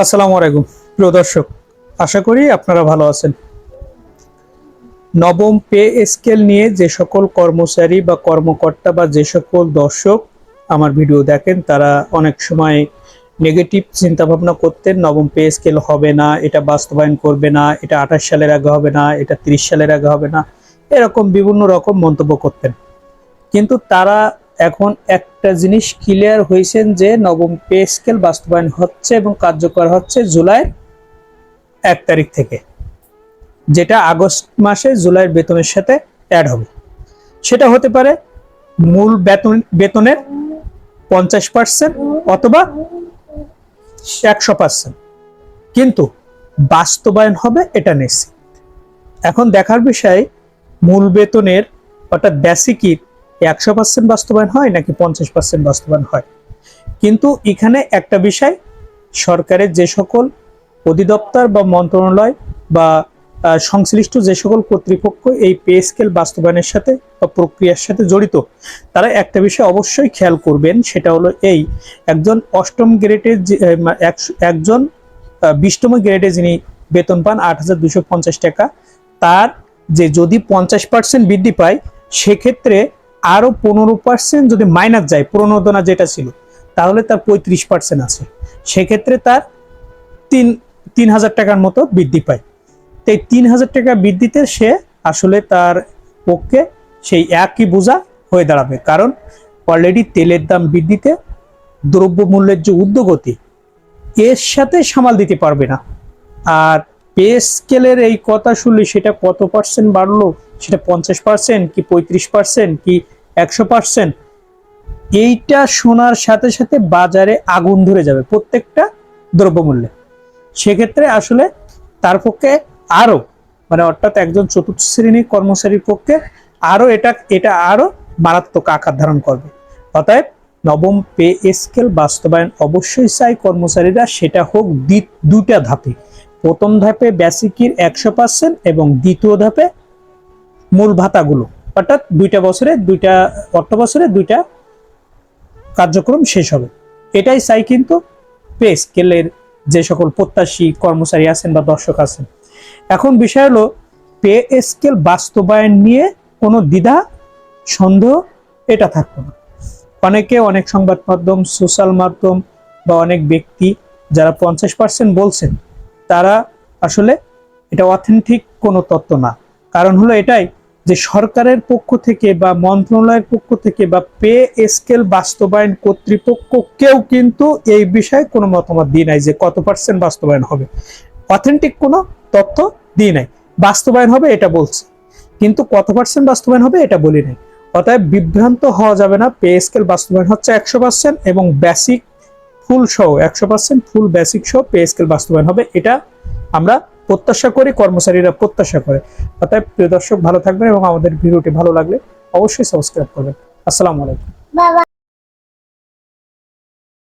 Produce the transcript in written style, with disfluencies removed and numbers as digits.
আসসালামু আলাইকুম প্রিয় দর্শক, আশা করি আপনারা ভালো আছেন। নবম পে স্কেল নিয়ে যে সকল কর্মচারী বা কর্মকর্তা বা যে সকল দর্শক আমার ভিডিও দেখেন, তারা অনেক সময় নেগেটিভ চিন্তা ভাবনা করতেন। নবম পে স্কেল হবে না, এটা বাস্তবায়ন করবে না, এটা 28 সালের আগে হবে না, এটা 30 সালের আগে হবে না, এরকম বিভিন্ন রকম মন্তব্য করতেন। কিন্তু তারা এখন একটা জিনিস ক্লিয়ার হয়েছেন যে নবম পে স্কেল বাস্তবায়ন হচ্ছে এবং কার্যকর হচ্ছে জুলাই 1 তারিখ থেকে, যেটা আগস্ট মাসে জুলাইয়ের বেতনের সাথে অ্যাড হবে। সেটা হতে পারে মূল বেতনের 50% অথবা 100%, কিন্তু বাস্তবায়ন হবে এটা নিশ্চিত। এখন দেখার বিষয় মূল বেতনের অর্থাৎ বেসিকের 100% বাস্তবায়ন হয় নাকি 50% বাস্তবায়ন হয়। কিন্তু এখানে একটা বিষয়, সরকারের যে সকল অধিদপ্তর বা মন্ত্রণালয় বা সংশ্লিষ্ট যে সকল কর্তৃপক্ষ এই পে স্কেল বাস্তবায়নের সাথে বা প্রক্রিয়ার সাথে জড়িত, তারা একটা বিষয় অবশ্যই খেয়াল করবেন। সেটা হলো এই, একজন অষ্টম গ্রেডের একজন 20তম গ্রেডে যিনি বেতন পান 8,250 টাকা, তার যে যদি 50% বৃদ্ধি পায়, সেক্ষেত্রে আরো 15% যদি মাইনাস যায়, প্রণোদনা যেটা ছিল, তাহলে তার 35% আছে। সেক্ষেত্রে তার 3,000 টাকার মতো বৃদ্ধি পায়। তো এই 3,000 টাকা বৃদ্ধিতে সে আসলে তার পক্ষে সেই একই বোঝা হয়ে দাঁড়াবে, কারণ অলরেডি তেলের দাম বৃদ্ধিতে দ্রব্যমূল্যের যে ঊর্ধ্বগতি, এর সাথে সামাল দিতে পারবে না। আর পে স্কেলের এই কথা শুনলে সেটা কত পার্সেন্ট বাড়লো, সেটা 50% কি 35% কি 100%, এইটা শোনার সাথে সাথে বাজারে আগুন ধরে যাবে প্রত্যেকটা দ্রব্যমূল্যে। সেক্ষেত্রে আসলে তার পক্ষে আরো অর্থাৎ একজন চতুর্থ শ্রেণীর কর্মচারীর পক্ষে আরো এটা আরো মারাত্মক আকার ধারণ করবে। অতএব নবম পে স্কেল বাস্তবায়ন অবশ্যই চাই কর্মচারীরা, সেটা হোক দুটা ধাপে। প্রথম ধাপে বেসিকের 100% এবং দ্বিতীয় ধাপে মূল ভাতাগুলো, অর্থাৎ দুইটা অর্থ বছরে দুইটা কার্যক্রম শেষ হবে। এটাই চাই কিন্তু পে স্কেলের যে সকল প্রত্যাশী কর্মচারী আছেন বা দর্শক আছেন। এখন বিষয় হলো পে স্কেল বাস্তবায়ন নিয়ে কোনো দ্বিধা সন্দেহ এটা থাকবে না। অনেক সংবাদ মাধ্যম, সোশ্যাল মাধ্যম বা অনেক ব্যক্তি যারা 50% বলছেন, তারা আসলে এটা অথেন্টিক কোনো তথ্য না। কারণ হলো এটাই যে সরকারের পক্ষ থেকে বা মন্ত্রণালয়ের পক্ষ থেকে বা পে স্কেল বাস্তবায়ন কর্তৃপক্ষ কেউ কিন্তু এই বিষয়ে কোনো মতামত দিয়ে নাই যে কত পার্সেন্ট বাস্তবায়ন হবে। অথেন্টিক কোনো তথ্য দিয়ে নাই। বাস্তবায়ন হবে এটা বলছে, কিন্তু কত পার্সেন্ট বাস্তবায়ন হবে এটা বলি নাই। অতএব বিভ্রান্ত হওয়া যাবে না। পে স্কেল বাস্তবায়ন হচ্ছে 100% এবং বেসিক ফুল সহ 100% ফুল বেসিক সহ পে স্কেল বাস্তবায়ন হবে, এটা আমরা প্রত্যাশা করি, কর্মচারীরা প্রত্যাশা করে। অতএব প্রিয় দর্শক, ভালো থাকবেন এবং আমাদের ভিডিওটি ভালো লাগলে অবশ্যই সাবস্ক্রাইব করবেন। আসসালামু আলাইকুম।